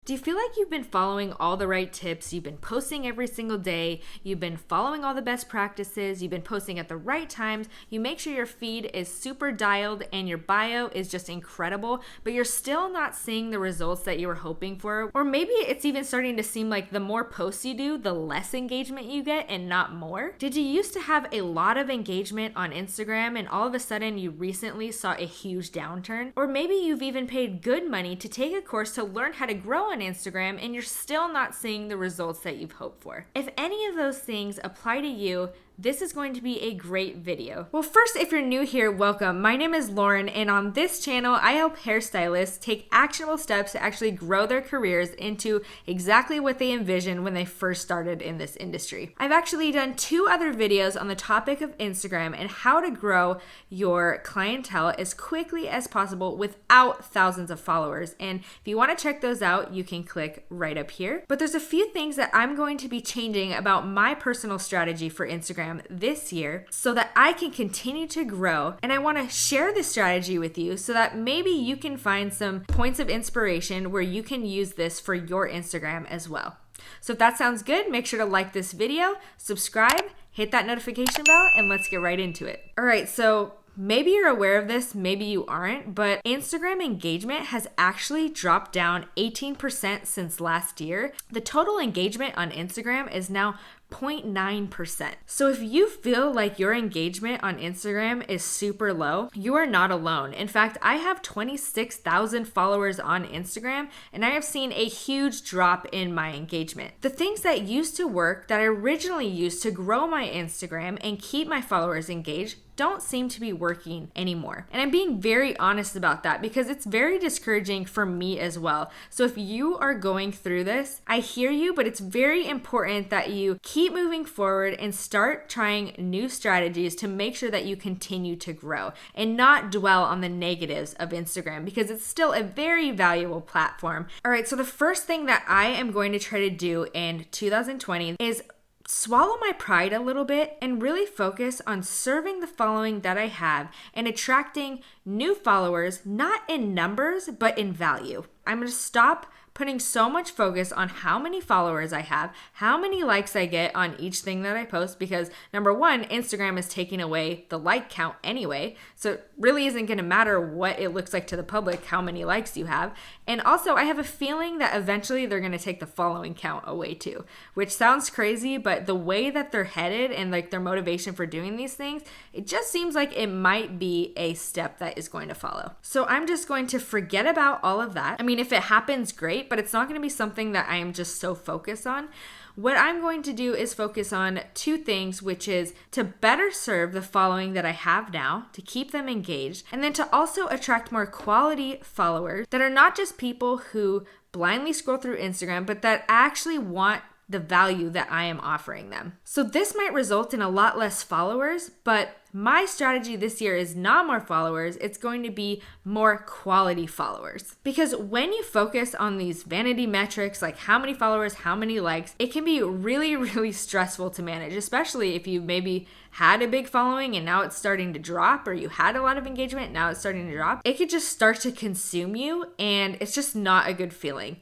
Do you feel like you've been following all the right tips? You've been posting every single day. You've been following all the best practices. You've been posting at the right times. You make sure your feed is super dialed and your bio is just incredible, but you're still not seeing the results that you were hoping for. Or maybe it's even starting to seem like the more posts you do, the less engagement you get and not more. Did you used to have a lot of engagement on Instagram and all of a sudden you recently saw a huge downturn? Or maybe you've even paid good money to take a course to learn how to grow on Instagram and you're still not seeing the results that you've hoped for. If any of those things apply to you, this is going to be a great video. Well, first, if you're new here, welcome. My name is Lauren, and on this channel, I help hairstylists take actionable steps to actually grow their careers into exactly what they envisioned when they first started in this industry. I've actually done 2 other videos on the topic of Instagram and how to grow your clientele as quickly as possible without thousands of followers. And if you want to check those out, you can click right up here. But there's a few things that I'm going to be changing about my personal strategy for Instagram this year so that I can continue to grow, and I want to share this strategy with you so that maybe you can find some points of inspiration where you can use this for your Instagram as well. So if that sounds good, make sure to like this video, subscribe, hit that notification bell, and let's get right into it. All right, so maybe you're aware of this, maybe you aren't, but Instagram engagement has actually dropped down 18% since last year. The total engagement on Instagram is now 0.9%. So if you feel like your engagement on Instagram is super low, you are not alone. In fact, I have 26,000 followers on Instagram, and I have seen a huge drop in my engagement. The things that used to work, that I originally used to grow my Instagram and keep my followers engaged, don't seem to be working anymore. And I'm being very honest about that because it's very discouraging for me as well. So if you are going through this, I hear you, but it's very important that you keep moving forward and start trying new strategies to make sure that you continue to grow and not dwell on the negatives of Instagram because it's still a very valuable platform. All right, so the first thing that I am going to try to do in 2020 is swallow my pride a little bit and really focus on serving the following that I have and attracting new followers, not in numbers, but in value. I'm going to stop putting so much focus on how many followers I have, how many likes I get on each thing that I post, because number one, Instagram is taking away the like count anyway, so it really isn't going to matter what it looks like to the public, how many likes you have. And also, I have a feeling that eventually they're going to take the following count away too, which sounds crazy, but the way that they're headed and like their motivation for doing these things, it just seems like it might be a step that is going to follow. So I'm just going to forget about all of that. I mean, if it happens, great, but it's not going to be something that I am just so focused on. What I'm going to do is focus on 2 things, which is to better serve the following that I have now, to keep them engaged, and then to also attract more quality followers that are not just people who blindly scroll through Instagram, but that actually want the value that I am offering them. So this might result in a lot less followers, but my strategy this year is not more followers, it's going to be more quality followers. Because when you focus on these vanity metrics, like how many followers, how many likes, it can be really, really stressful to manage, especially if you maybe had a big following and now it's starting to drop, or you had a lot of engagement, now it's starting to drop. It could just start to consume you, and it's just not a good feeling.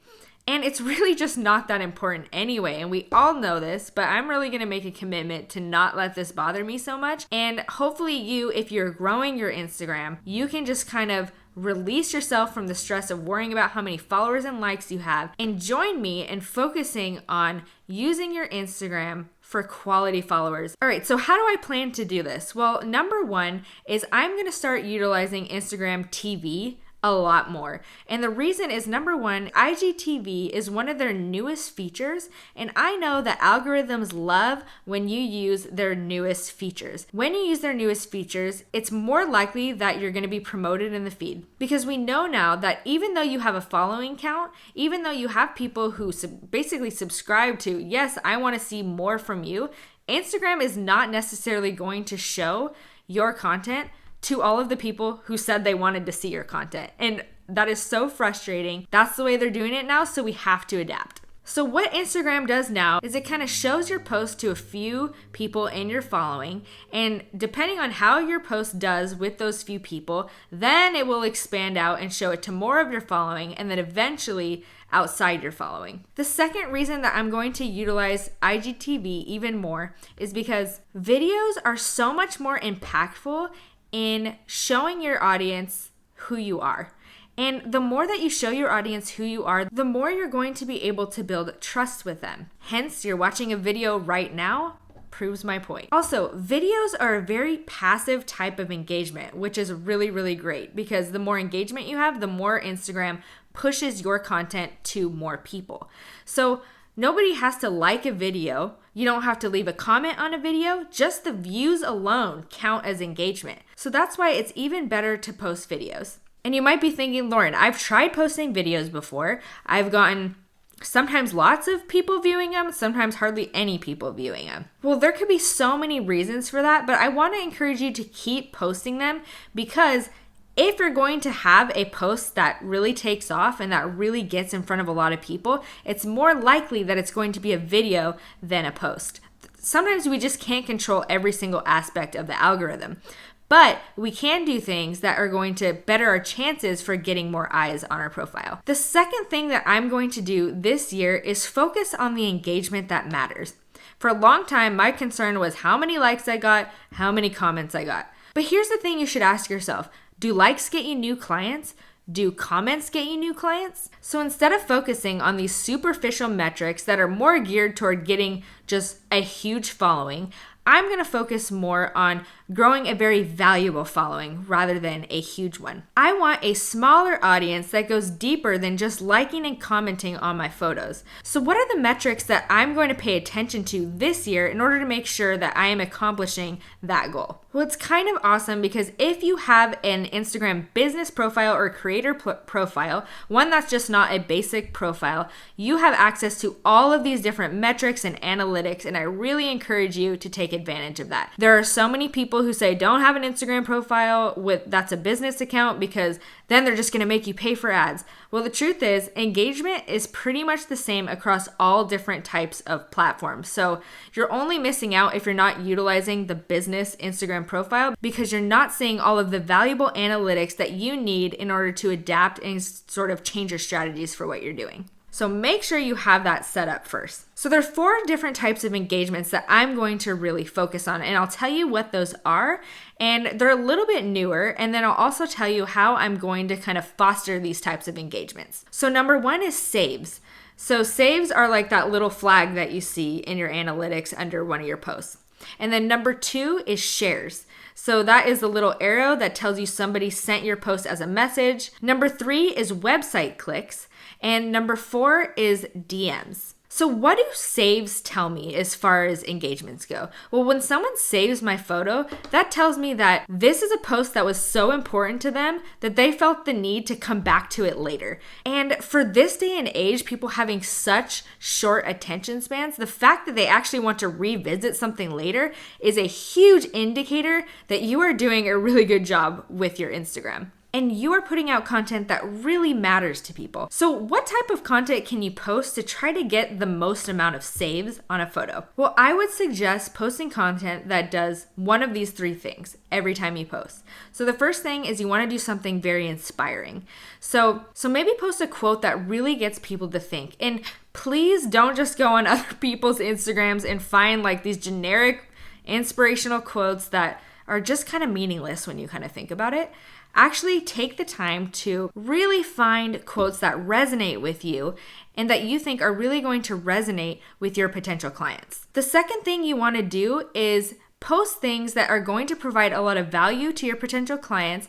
And it's really just not that important anyway, and we all know this, but I'm really gonna make a commitment to not let this bother me so much. And hopefully you, if you're growing your Instagram, you can just kind of release yourself from the stress of worrying about how many followers and likes you have and join me in focusing on using your Instagram for quality followers. All right, so how do I plan to do this? Well, number one is I'm gonna start utilizing Instagram TV a lot more. And the reason is, number one, IGTV is one of their newest features, and I know that algorithms love when you use their newest features. When you use their newest features, it's more likely that you're going to be promoted in the feed, because we know now that even though you have a following count, even though you have people who basically subscribe to, yes, I want to see more from you, Instagram is not necessarily going to show your content to all of the people who said they wanted to see your content. And that is so frustrating. That's the way they're doing it now, so we have to adapt. So what Instagram does now is it kind of shows your post to a few people in your following, and depending on how your post does with those few people, then it will expand out and show it to more of your following, and then eventually outside your following. The second reason that I'm going to utilize IGTV even more is because videos are so much more impactful in showing your audience who you are. And the more that you show your audience who you are, the more you're going to be able to build trust with them. Hence, you're watching a video right now proves my point. Also, videos are a very passive type of engagement, which is really, really great because the more engagement you have, the more Instagram pushes your content to more people. So nobody has to like a video. You don't have to leave a comment on a video. Just the views alone count as engagement. So that's why it's even better to post videos. And you might be thinking, Lauren, I've tried posting videos before. I've gotten sometimes lots of people viewing them, sometimes hardly any people viewing them. Well, there could be so many reasons for that, but I want to encourage you to keep posting them because if you're going to have a post that really takes off and that really gets in front of a lot of people, it's more likely that it's going to be a video than a post. Sometimes we just can't control every single aspect of the algorithm. But we can do things that are going to better our chances for getting more eyes on our profile. The second thing that I'm going to do this year is focus on the engagement that matters. For a long time, my concern was how many likes I got, how many comments I got. But here's the thing you should ask yourself. Do likes get you new clients? Do comments get you new clients? So instead of focusing on these superficial metrics that are more geared toward getting just a huge following, I'm going to focus more on growing a very valuable following rather than a huge one. I want a smaller audience that goes deeper than just liking and commenting on my photos. So what are the metrics that I'm going to pay attention to this year in order to make sure that I am accomplishing that goal? Well, it's kind of awesome because if you have an Instagram business profile or creator profile, one that's just not a basic profile, you have access to all of these different metrics and analytics, and I really encourage you to take advantage of that. There are so many people who say don't have an Instagram profile that's a business account because then they're just going to make you pay for ads. Well, the truth is engagement is pretty much the same across all different types of platforms. So you're only missing out if you're not utilizing the business Instagram profile because you're not seeing all of the valuable analytics that you need in order to adapt and sort of change your strategies for what you're doing. So make sure you have that set up first. So there's 4 different types of engagements that I'm going to really focus on, and I'll tell you what those are, and they're a little bit newer, and then I'll also tell you how I'm going to kind of foster these types of engagements. So number 1 is saves. So saves are like that little flag that you see in your analytics under one of your posts. And then number 2 is shares. So that is the little arrow that tells you somebody sent your post as a message. Number 3 is website clicks. And number 4 is DMs. So what do saves tell me as far as engagements go? Well, when someone saves my photo, that tells me that this is a post that was so important to them that they felt the need to come back to it later. And for this day and age, people having such short attention spans, the fact that they actually want to revisit something later is a huge indicator that you are doing a really good job with your Instagram. And you are putting out content that really matters to people. So what type of content can you post to try to get the most amount of saves on a photo? Well, I would suggest posting content that does one of these 3 things every time you post. So the first thing is you want to do something very inspiring. So maybe post a quote that really gets people to think. And please don't just go on other people's Instagrams and find like these generic inspirational quotes that are just kind of meaningless when you kind of think about it. Actually take the time to really find quotes that resonate with you and that you think are really going to resonate with your potential clients. The second thing you want to do is post things that are going to provide a lot of value to your potential clients,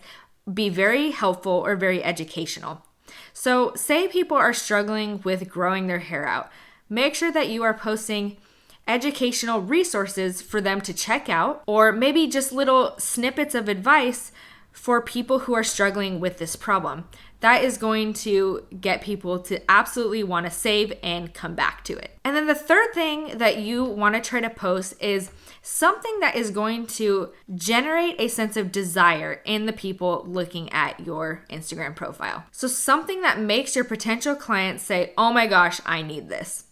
be very helpful or very educational. So say people are struggling with growing their hair out. Make sure that you are posting educational resources for them to check out, or maybe just little snippets of advice for people who are struggling with this problem. That is going to get people to absolutely want to save and come back to it. And then the third thing that you want to try to post is something that is going to generate a sense of desire in the people looking at your Instagram profile. So something that makes your potential clients say, oh my gosh, I need this.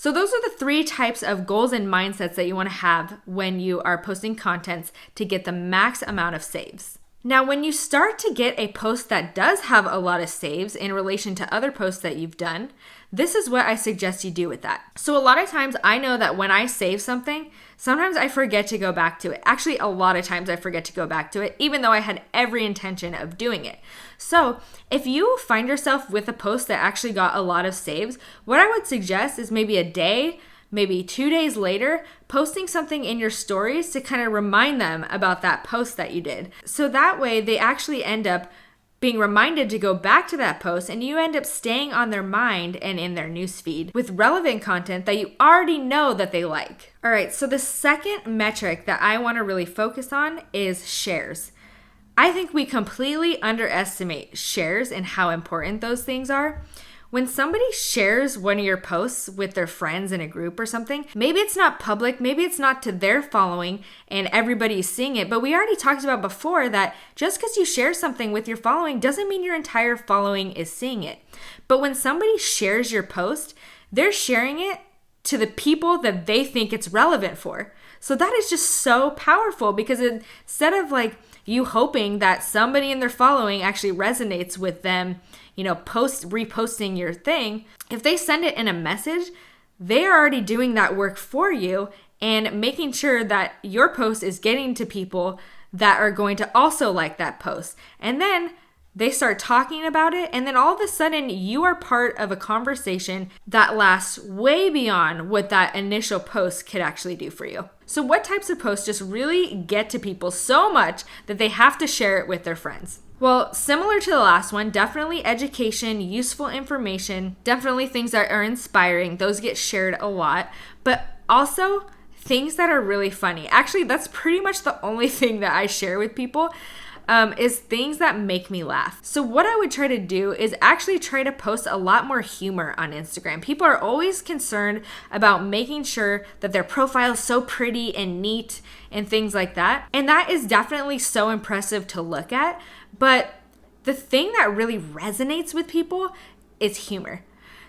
So those are the 3 types of goals and mindsets that you want to have when you are posting contents to get the max amount of saves. Now, when you start to get a post that does have a lot of saves in relation to other posts that you've done, this is what I suggest you do with that. So a lot of times I know that when I save something, sometimes I forget to go back to it. Actually, a lot of times I forget to go back to it, even though I had every intention of doing it. So if you find yourself with a post that actually got a lot of saves, what I would suggest is maybe a day, maybe 2 days later, posting something in your stories to kind of remind them about that post that you did. So that way they actually end up being reminded to go back to that post, and you end up staying on their mind and in their newsfeed with relevant content that you already know that they like. All right, so the second metric that I want to really focus on is shares. I think we completely underestimate shares and how important those things are. When somebody shares one of your posts with their friends in a group or something, maybe it's not public, maybe it's not to their following and everybody's seeing it, but we already talked about before that just because you share something with your following doesn't mean your entire following is seeing it. But when somebody shares your post, they're sharing it to the people that they think it's relevant for. So that is just so powerful, because instead of like you hoping that somebody in their following actually resonates with them, reposting your thing, if they send it in a message, they're already doing that work for you and making sure that your post is getting to people that are going to also like that post. And then they start talking about it, and then all of a sudden you are part of a conversation that lasts way beyond what that initial post could actually do for you. So what types of posts just really get to people so much that they have to share it with their friends? Well, similar to the last one, definitely education, useful information, definitely things that are inspiring. Those get shared a lot, but also things that are really funny. Actually, that's pretty much the only thing that I share with people. Is things that make me laugh. So what I would try to do is actually try to post a lot more humor on Instagram. People are always concerned about making sure that their profile is so pretty and neat and things like that. And that is definitely so impressive to look at. But the thing that really resonates with people is humor.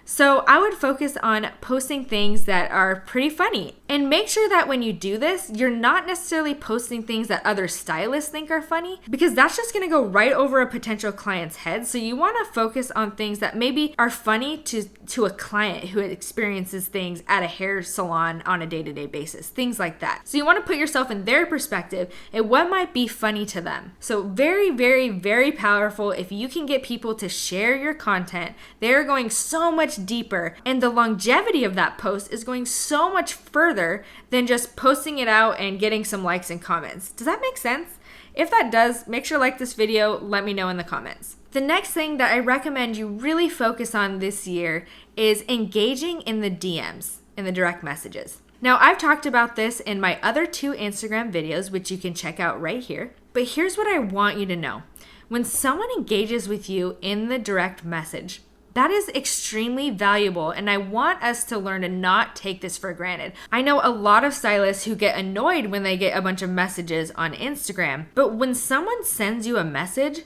So I would focus on posting things that are pretty funny, and make sure that when you do this, you're not necessarily posting things that other stylists think are funny, because that's just going to go right over a potential client's head. So you want to focus on things that maybe are funny to a client who experiences things at a hair salon on a day-to-day basis, things like that. So you want to put yourself in their perspective and what might be funny to them. So very, very, very powerful. If you can get people to share your content, they're going so much deeper, and the longevity of that post is going so much further than just posting it out and getting some likes and comments. Does that make sense? If that does, make sure to like this video, let me know in the comments. The next thing that I recommend you really focus on this year is engaging in the DMs, in the direct messages. Now, I've talked about this in my other 2 Instagram videos, which you can check out right here, but here's what I want you to know. When someone engages with you in the direct message, that is extremely valuable, and I want us to learn to not take this for granted. I know a lot of stylists who get annoyed when they get a bunch of messages on Instagram, but when someone sends you a message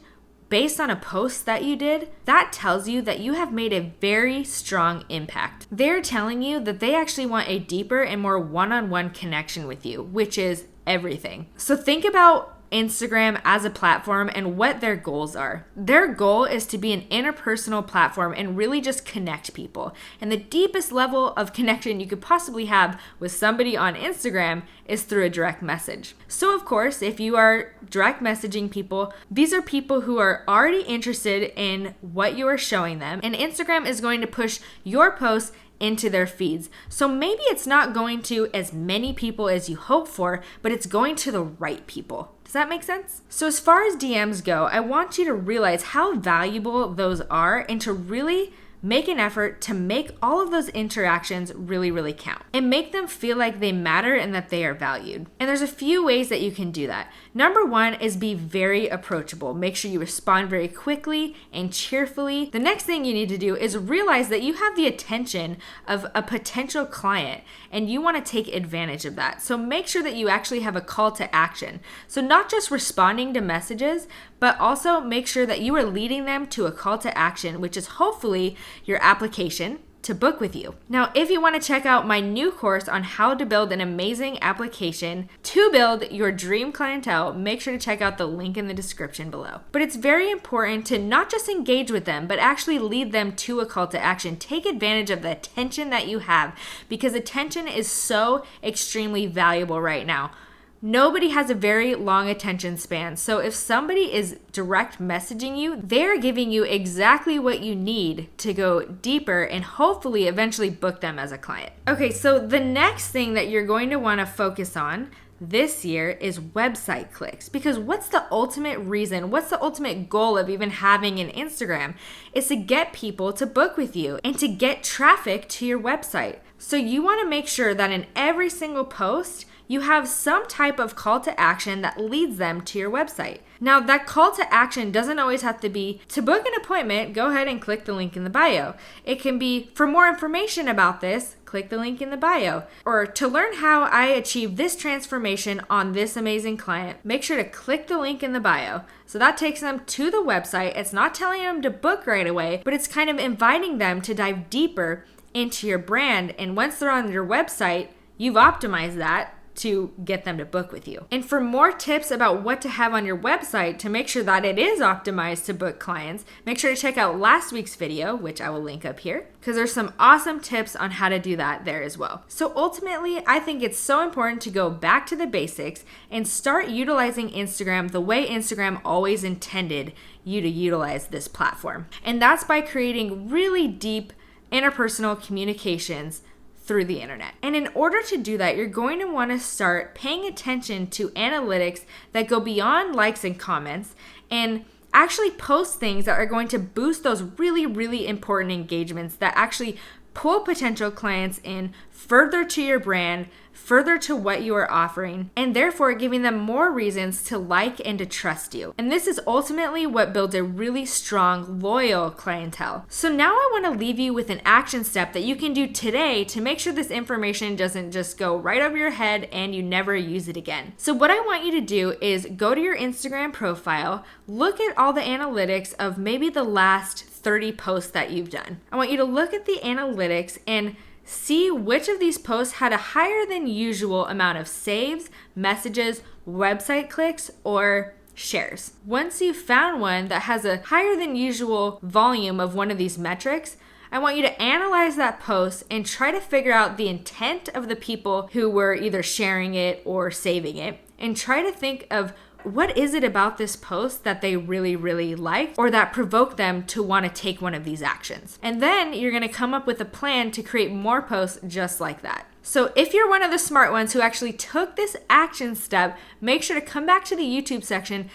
based on a post that you did, that tells you that you have made a very strong impact. They're telling you that they actually want a deeper and more one-on-one connection with you, which is everything. So think about Instagram as a platform and what their goals are. Their goal is to be an interpersonal platform and really just connect people. And the deepest level of connection you could possibly have with somebody on Instagram is through a direct message. So of course, if you are direct messaging people, these are people who are already interested in what you are showing them, and Instagram is going to push your posts into their feeds. So maybe it's not going to as many people as you hope for, but it's going to the right people. Does that make sense? So as far as DMs go, I want you to realize how valuable those are and to really make an effort to make all of those interactions really, really count and make them feel like they matter and that they are valued. And there's a few ways that you can do that. Number 1 is be very approachable. Make sure you respond very quickly and cheerfully. The next thing you need to do is realize that you have the attention of a potential client and you want to take advantage of that. So make sure that you actually have a call to action. So not just responding to messages, but also make sure that you are leading them to a call to action, which is hopefully your application to book with you. Now, if you want to check out my new course on how to build an amazing application to build your dream clientele, make sure to check out the link in the description below. But it's very important to not just engage with them, but actually lead them to a call to action. Take advantage of the attention that you have, because attention is so extremely valuable right now. Nobody has a very long attention span. So if somebody is direct messaging you, they're giving you exactly what you need to go deeper and hopefully eventually book them as a client. Okay, so the next thing that you're going to want to focus on this year is website clicks, because what's the ultimate reason, what's the ultimate goal of even having an Instagram? Is to get people to book with you and to get traffic to your website. So you want to make sure that in every single post, you have some type of call to action that leads them to your website. Now, that call to action doesn't always have to be to book an appointment, go ahead and click the link in the bio. It can be for more information about this, click the link in the bio. Or to learn how I achieved this transformation on this amazing client, make sure to click the link in the bio. So that takes them to the website. It's not telling them to book right away, but it's kind of inviting them to dive deeper into your brand. And once they're on your website, you've optimized that to get them to book with you. And for more tips about what to have on your website to make sure that it is optimized to book clients, make sure to check out last week's video, which I will link up here, because there's some awesome tips on how to do that there as well. So ultimately, I think it's so important to go back to the basics and start utilizing Instagram the way Instagram always intended you to utilize this platform. And that's by creating really deep interpersonal communications through the internet. And in order to do that, you're going to want to start paying attention to analytics that go beyond likes and comments and actually post things that are going to boost those really, really important engagements that actually pull potential clients in further to your brand, further to what you are offering, and therefore giving them more reasons to like and to trust you. And this is ultimately what builds a really strong, loyal clientele. So now I want to leave you with an action step that you can do today to make sure this information doesn't just go right over your head and you never use it again. So what I want you to do is go to your Instagram profile, look at all the analytics of maybe the last 30 posts that you've done. I want you to look at the analytics and see which of these posts had a higher than usual amount of saves, messages, website clicks, or shares. Once you've found one that has a higher than usual volume of one of these metrics, I want you to analyze that post and try to figure out the intent of the people who were either sharing it or saving it, and try to think of what is it about this post that they really, really like or that provoked them to want to take one of these actions. And then you're going to come up with a plan to create more posts just like that. So if you're one of the smart ones who actually took this action step, make sure to come back to the YouTube section.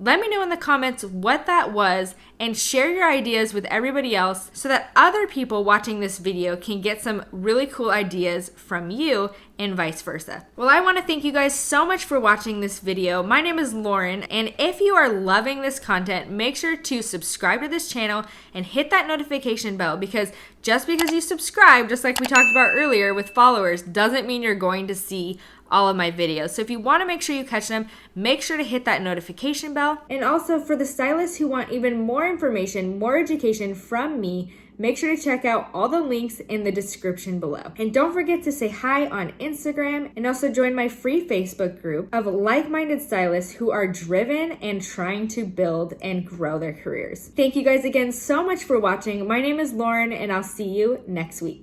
Let me know in the comments what that was and share your ideas with everybody else so that other people watching this video can get some really cool ideas from you and vice versa. Well, I want to thank you guys so much for watching this video. My name is Lauren, and if you are loving this content, make sure to subscribe to this channel and hit that notification bell, because just because you subscribe, just like we talked about earlier with followers, doesn't mean you're going to see all of my videos. So if you want to make sure you catch them, make sure to hit that notification bell. And also for the stylists who want even more information, more education from me, make sure to check out all the links in the description below. And don't forget to say hi on Instagram, and also join my free Facebook group of like-minded stylists who are driven and trying to build and grow their careers. Thank you guys again so much for watching. My name is Lauren, and I'll see you next week.